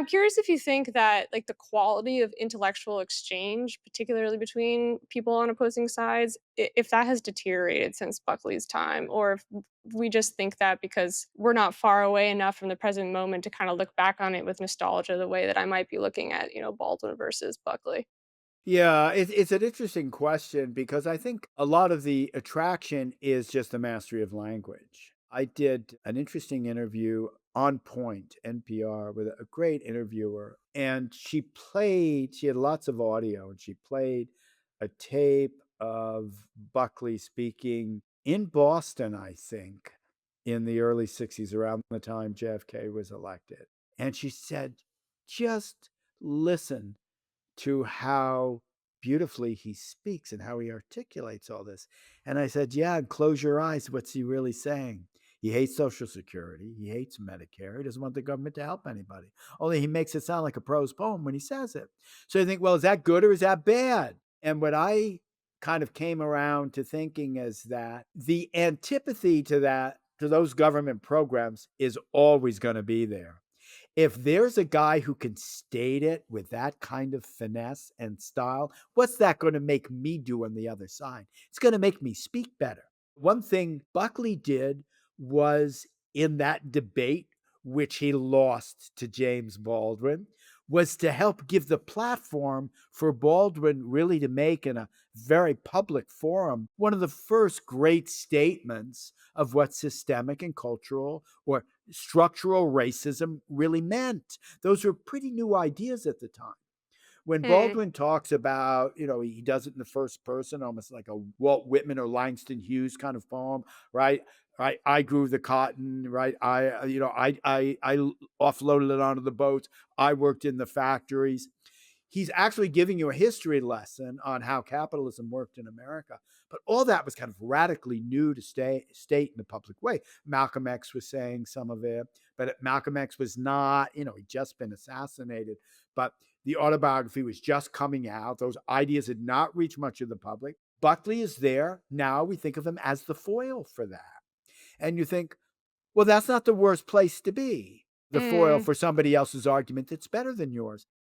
I'm curious if you think that, like, the quality of intellectual exchange, particularly between people on opposing sides, if that has deteriorated since Buckley's time, or if we just think that because we're not far away enough from the present moment to kind of look back on it with nostalgia the way that I might be looking at, Baldwin versus Buckley. Yeah, it's an interesting question because I think a lot of the attraction is just the mastery of language. I did an interesting interview on Point, NPR, with a great interviewer, and she had lots of audio, and she played a tape of Buckley speaking in Boston, I think, in the early 60s, around the time JFK was elected. And she said, just listen to how beautifully he speaks and how he articulates all this. And I said, yeah, and close your eyes. What's he really saying? He hates Social Security. He hates Medicare. He doesn't want the government to help anybody. Only he makes it sound like a prose poem when he says it. So I think, well, is that good or is that bad? And what I kind of came around to thinking is that the antipathy to that, to those government programs, is always going to be there. If there's a guy who can state it with that kind of finesse and style, what's that going to make me do on the other side? It's going to make me speak better. One thing Buckley did was in that debate, which he lost to James Baldwin, was to help give the platform for Baldwin really to make in a very public forum one of the first great statements of what systemic and cultural or structural racism really meant. Those were pretty new ideas at the time. When Hmm. Baldwin talks about, he does it in the first person, almost like a Walt Whitman or Langston Hughes kind of poem, right? Right. I grew the cotton, right? I offloaded it onto the boats. I worked in the factories. He's actually giving you a history lesson on how capitalism worked in America. But all that was kind of radically new to state in a public way. Malcolm X was saying some of it, but Malcolm X was not, he'd just been assassinated. But the autobiography was just coming out. Those ideas had not reached much of the public. Buckley is there. Now we think of him as the foil for that. And you think, well, that's not the worst place to be, the foil Mm. for somebody else's argument that's better than yours.